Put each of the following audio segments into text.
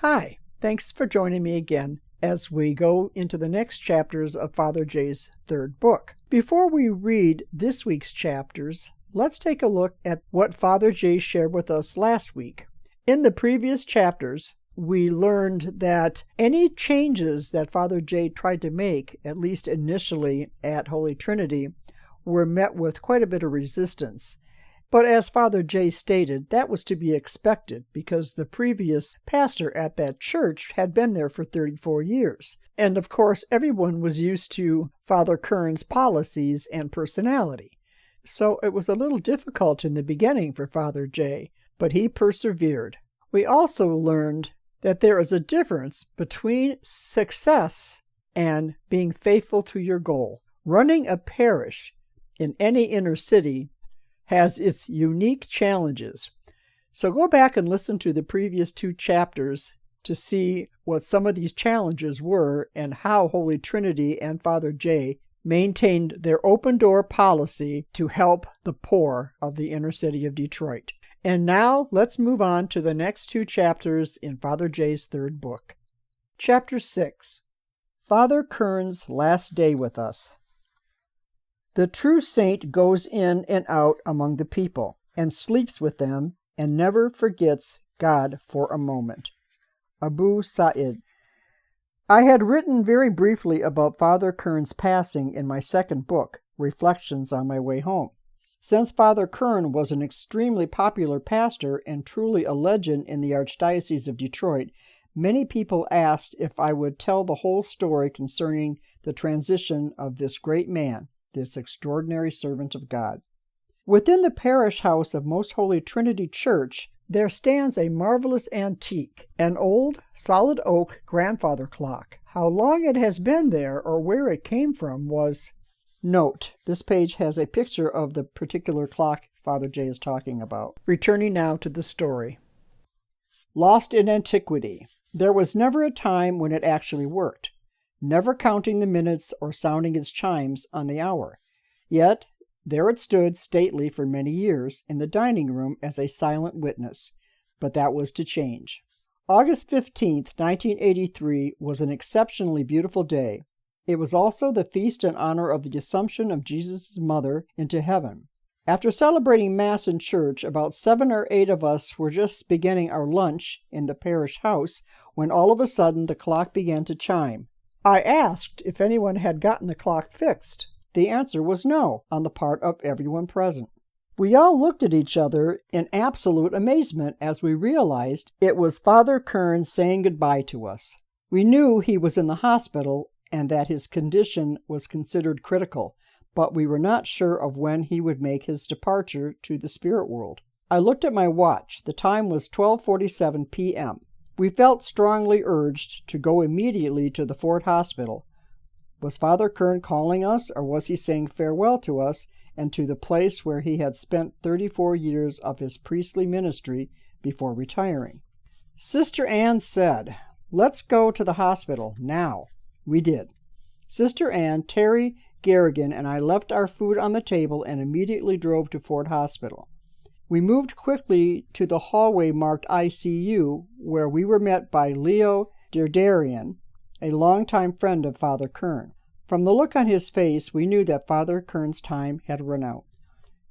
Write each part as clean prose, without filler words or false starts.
Hi, thanks for joining me again as we go into the next chapters of Father J's third book. Before we read this week's chapters, let's take a look at what Father J shared with us last week. In the previous chapters, we learned that any changes that Father J tried to make, at least initially at Holy Trinity, were met with quite a bit of resistance. But as Father J stated, that was to be expected because the previous pastor at that church had been there for 34 years. And of course, everyone was used to Father Kern's policies and personality. So it was a little difficult in the beginning for Father J, but he persevered. We also learned that there is a difference between success and being faithful to your goal. Running a parish in any inner city has its unique challenges. So go back and listen to the previous two chapters to see what some of these challenges were and how Holy Trinity and Father J maintained their open door policy to help the poor of the inner city of Detroit. And now let's move on to the next two chapters in Father J's third book. Chapter 6, Father Kern's Last Day with Us. The true saint goes in and out among the people, and sleeps with them, and never forgets God for a moment. Abu Sa'id. I had written very briefly about Father Kern's passing in my second book, Reflections on My Way Home. Since Father Kern was an extremely popular pastor and truly a legend in the Archdiocese of Detroit, many people asked if I would tell the whole story concerning the transition of this great man, this extraordinary servant of God. Within the parish house of Most Holy Trinity Church, there stands a marvelous antique, an old, solid oak grandfather clock. How long it has been there or where it came from was... Note, this page has a picture of the particular clock Father J is talking about. Returning now to the story. Lost in antiquity. There was never a time when it actually worked, never counting the minutes or sounding its chimes on the hour. Yet, there it stood stately for many years in the dining room as a silent witness. But that was to change. August 15th, 1983 was an exceptionally beautiful day. It was also the feast in honor of the Assumption of Jesus' mother into heaven. After celebrating Mass in church, about 7 or 8 of us were just beginning our lunch in the parish house when all of a sudden the clock began to chime. I asked if anyone had gotten the clock fixed. The answer was no on the part of everyone present. We all looked at each other in absolute amazement as we realized it was Father Kern saying goodbye to us. We knew he was in the hospital and that his condition was considered critical, but we were not sure of when he would make his departure to the spirit world. I looked at my watch. The time was 12:47 p.m. We felt strongly urged to go immediately to the Fort Hospital. Was Father Kern calling us, or was he saying farewell to us and to the place where he had spent 34 years of his priestly ministry before retiring? Sister Ann said, "Let's go to the hospital now." We did. Sister Ann, Terry, Garrigan, and I left our food on the table and immediately drove to Fort Hospital. We moved quickly to the hallway marked ICU, where we were met by Leo Derderian, a longtime friend of Father Kern. From the look on his face, we knew that Father Kern's time had run out.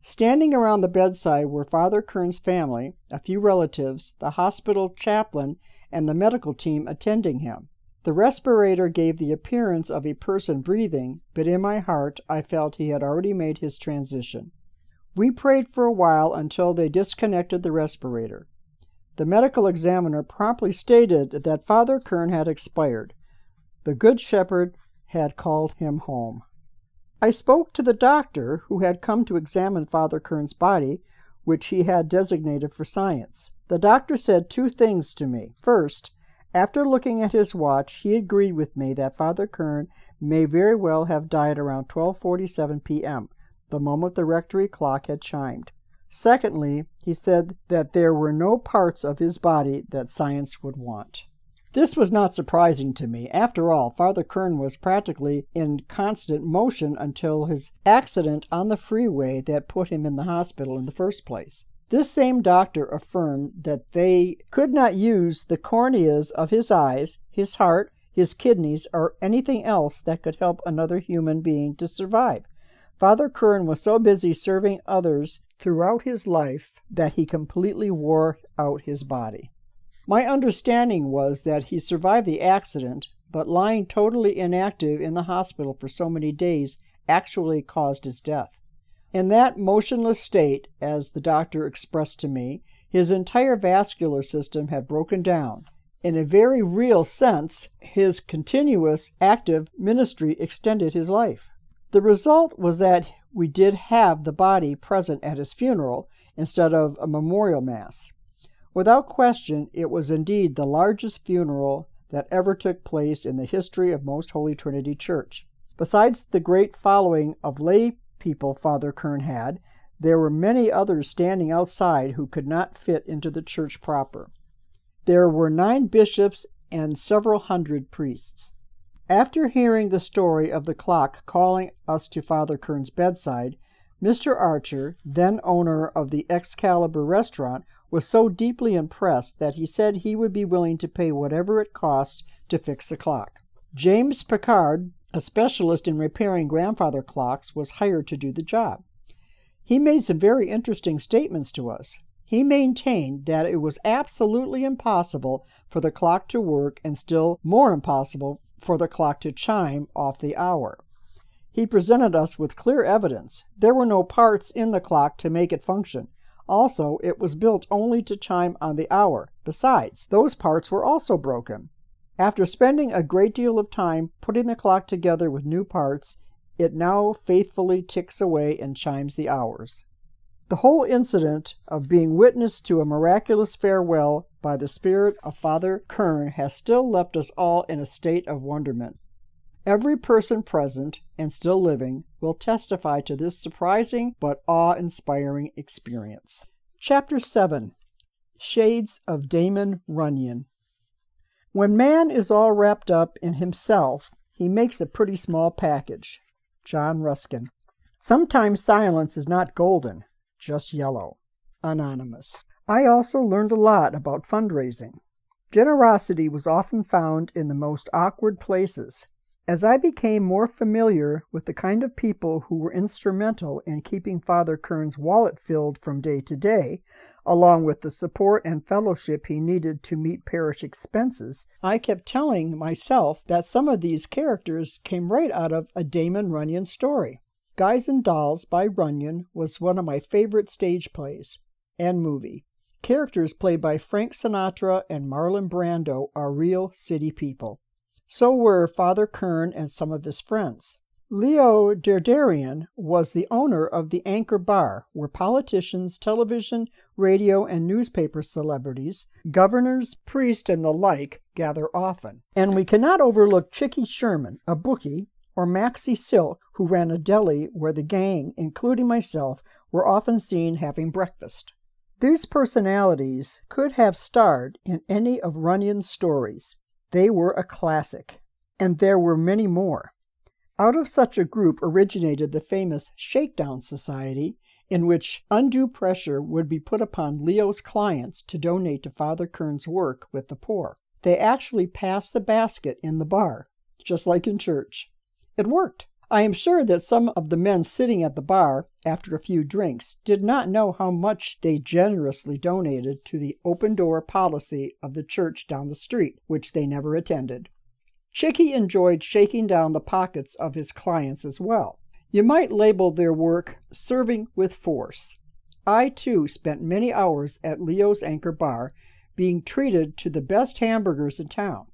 Standing around the bedside were Father Kern's family, a few relatives, the hospital chaplain, and the medical team attending him. The respirator gave the appearance of a person breathing, but in my heart I felt he had already made his transition. We prayed for a while until they disconnected the respirator. The medical examiner promptly stated that Father Kern had expired. The Good Shepherd had called him home. I spoke to the doctor who had come to examine Father Kern's body, which he had designated for science. The doctor said 2 things to me. First, after looking at his watch, he agreed with me that Father Kern may very well have died around 12:47 p.m., the moment the rectory clock had chimed. Secondly, he said that there were no parts of his body that science would want. This was not surprising to me. After all, Father Kern was practically in constant motion until his accident on the freeway that put him in the hospital in the first place. This same doctor affirmed that they could not use the corneas of his eyes, his heart, his kidneys, or anything else that could help another human being to survive. Father Kern was so busy serving others throughout his life that he completely wore out his body. My understanding was that he survived the accident, but lying totally inactive in the hospital for so many days actually caused his death. In that motionless state, as the doctor expressed to me, his entire vascular system had broken down. In a very real sense, his continuous active ministry extended his life. The result was that we did have the body present at his funeral instead of a memorial mass. Without question, it was indeed the largest funeral that ever took place in the history of Most Holy Trinity Church. Besides the great following of lay people Father Kern had, there were many others standing outside who could not fit into the church proper. There were 9 bishops and several hundred priests. After hearing the story of the clock calling us to Father Kern's bedside, Mr. Archer, then owner of the Excalibur restaurant, was so deeply impressed that he said he would be willing to pay whatever it cost to fix the clock. James Picard, a specialist in repairing grandfather clocks, was hired to do the job. He made some very interesting statements to us. He maintained that it was absolutely impossible for the clock to work and still more impossible for the clock to chime off the hour. He presented us with clear evidence. There were no parts in the clock to make it function. Also, it was built only to chime on the hour. Besides, those parts were also broken. After spending a great deal of time putting the clock together with new parts, it now faithfully ticks away and chimes the hours. The whole incident of being witness to a miraculous farewell by the spirit of Father Kern has still left us all in a state of wonderment. Every person present and still living will testify to this surprising but awe-inspiring experience. Chapter 7. Shades of Damon Runyan. When man is all wrapped up in himself, he makes a pretty small package. John Ruskin. Sometimes silence is not golden, just yellow. Anonymous. I also learned a lot about fundraising. Generosity was often found in the most awkward places. As I became more familiar with the kind of people who were instrumental in keeping Father Kern's wallet filled from day to day, along with the support and fellowship he needed to meet parish expenses, I kept telling myself that some of these characters came right out of a Damon Runyan story. Guys and Dolls by Runyan was one of my favorite stage plays and movie. Characters played by Frank Sinatra and Marlon Brando are real city people. So were Father Kern and some of his friends. Leo Derderian was the owner of the Anchor Bar, where politicians, television, radio, and newspaper celebrities, governors, priests, and the like gather often. And we cannot overlook Chicky Sherman, a bookie, or Maxie Silk, who ran a deli where the gang, including myself, were often seen having breakfast. These personalities could have starred in any of Runyan's stories. They were a classic, and there were many more. Out of such a group originated the famous Shakedown Society, in which undue pressure would be put upon Leo's clients to donate to Father Kern's work with the poor. They actually passed the basket in the bar, just like in church. It worked. I am sure that some of the men sitting at the bar, after a few drinks, did not know how much they generously donated to the open-door policy of the church down the street, which they never attended. Chicky enjoyed shaking down the pockets of his clients as well. You might label their work serving with force. I, too, spent many hours at Leo's Anchor Bar, being treated to the best hamburgers in town.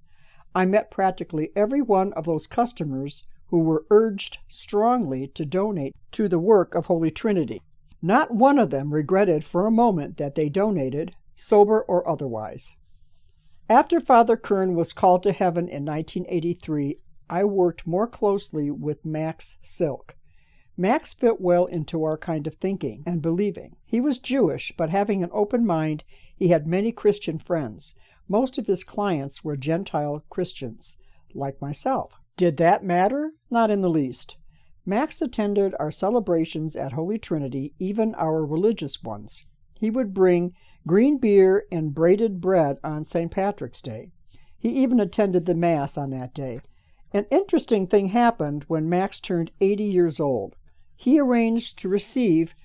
I met practically every one of those customers who were urged strongly to donate to the work of Holy Trinity. Not one of them regretted for a moment that they donated, sober or otherwise. After Father Kern was called to heaven in 1983, I worked more closely with Max Silk. Max fit well into our kind of thinking and believing. He was Jewish, but having an open mind, he had many Christian friends. Most of his clients were Gentile Christians, like myself. Did that matter? Not in the least. Max attended our celebrations at Holy Trinity, even our religious ones. He would bring green beer and braided bread on St. Patrick's Day. He even attended the Mass on that day. An interesting thing happened when Max turned 80 years old. He arranged to receive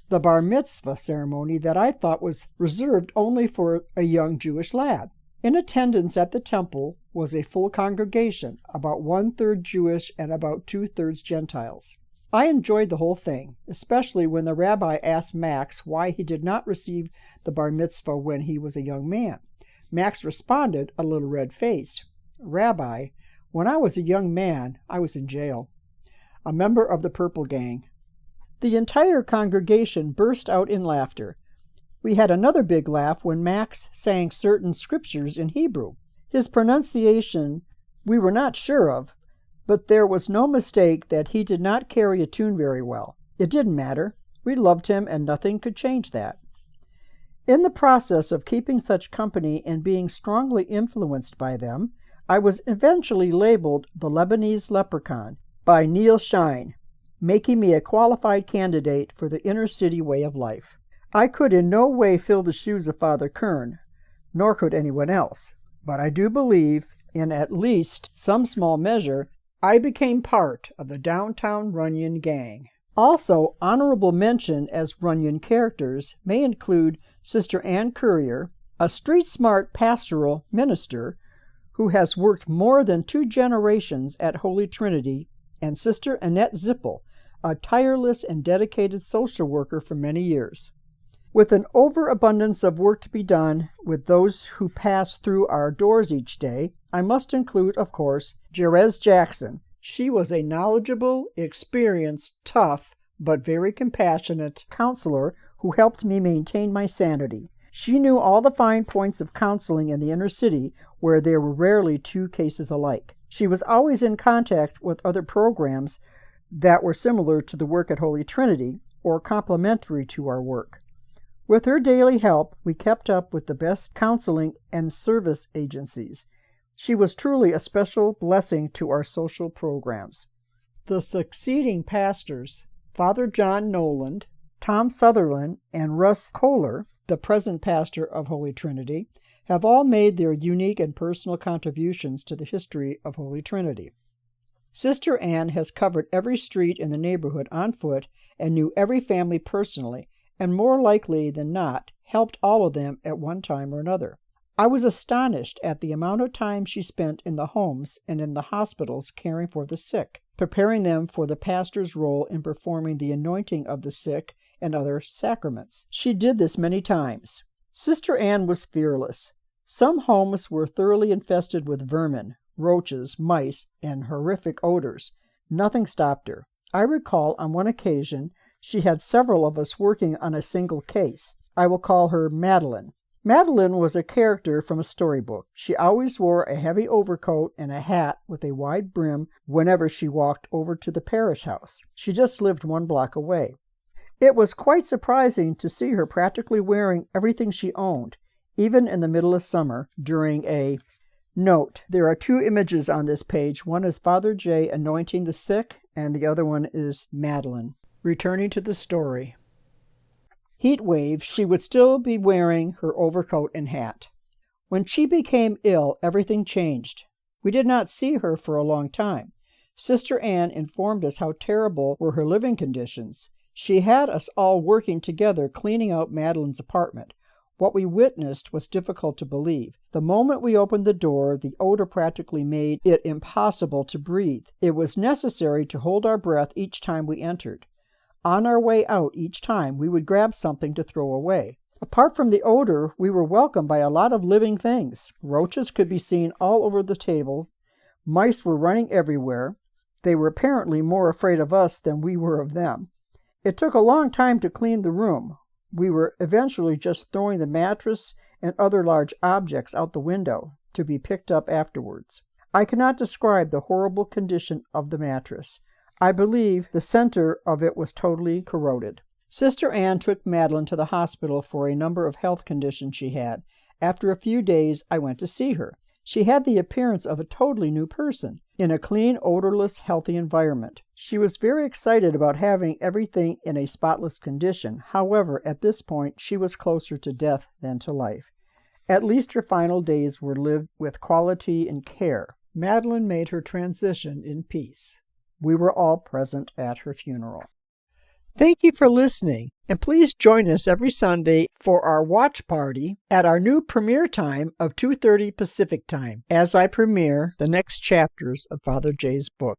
the Bar Mitzvah ceremony that I thought was reserved only for a young Jewish lad. In attendance at the temple was a full congregation, about 1/3 Jewish and about 2/3 Gentiles. I enjoyed the whole thing, especially when the rabbi asked Max why he did not receive the Bar Mitzvah when he was a young man. Max responded, a little red-faced, "Rabbi, when I was a young man, I was in jail." A member of the Purple Gang. The entire congregation burst out in laughter. We had another big laugh when Max sang certain scriptures in Hebrew. His pronunciation we were not sure of, but there was no mistake that he did not carry a tune very well. It didn't matter. We loved him, and nothing could change that. In the process of keeping such company and being strongly influenced by them, I was eventually labeled the Lebanese Leprechaun by Neil Shine, making me a qualified candidate for the inner city way of life. I could in no way fill the shoes of Father Kern, nor could anyone else, but I do believe, in at least some small measure, I became part of the downtown Runyan gang. Also, honorable mention as Runyan characters may include Sister Ann Currier, a street-smart pastoral minister who has worked more than 2 generations at Holy Trinity, and Sister Annette Zippel, a tireless and dedicated social worker for many years. With an overabundance of work to be done with those who pass through our doors each day, I must include, of course, Jerez Jackson. She was a knowledgeable, experienced, tough, but very compassionate counselor who helped me maintain my sanity. She knew all the fine points of counseling in the inner city, where there were rarely 2 cases alike. She was always in contact with other programs that were similar to the work at Holy Trinity or complementary to our work. With her daily help, we kept up with the best counseling and service agencies. She was truly a special blessing to our social programs. The succeeding pastors, Father John Noland, Tom Sutherland, and Russ Kohler, the present pastor of Holy Trinity, have all made their unique and personal contributions to the history of Holy Trinity. Sister Ann has covered every street in the neighborhood on foot and knew every family personally, and more likely than not, helped all of them at one time or another. I was astonished at the amount of time she spent in the homes and in the hospitals caring for the sick, preparing them for the pastor's role in performing the anointing of the sick and other sacraments. She did this many times. Sister Ann was fearless. Some homes were thoroughly infested with vermin, roaches, mice, and horrific odors. Nothing stopped her. I recall on one occasion she had several of us working on a single case. I will call her Madeline. Madeline was a character from a storybook. She always wore a heavy overcoat and a hat with a wide brim whenever she walked over to the parish house. She just lived 1 block away. It was quite surprising to see her practically wearing everything she owned, even in the middle of summer during a note. There are 2 images on this page. One is Father J anointing the sick, and the other one is Madeline. Returning to the story. Heat wave, she would still be wearing her overcoat and hat. When she became ill, everything changed. We did not see her for a long time. Sister Ann informed us how terrible were her living conditions. She had us all working together cleaning out Madeline's apartment. What we witnessed was difficult to believe. The moment we opened the door, the odor practically made it impossible to breathe. It was necessary to hold our breath each time we entered. On our way out each time, we would grab something to throw away. Apart from the odor, we were welcomed by a lot of living things. Roaches could be seen all over the table. Mice were running everywhere. They were apparently more afraid of us than we were of them. It took a long time to clean the room. We were eventually just throwing the mattress and other large objects out the window to be picked up afterwards. I cannot describe the horrible condition of the mattress. I believe the center of it was totally corroded. Sister Ann took Madeline to the hospital for a number of health conditions she had. After a few days, I went to see her. She had the appearance of a totally new person, in a clean, odorless, healthy environment. She was very excited about having everything in a spotless condition. However, at this point, she was closer to death than to life. At least her final days were lived with quality and care. Madeline made her transition in peace. We were all present at her funeral. Thank you for listening, and please join us every Sunday for our watch party at our new premiere time of 2:30 Pacific Time as I premiere the next chapters of Father J's book.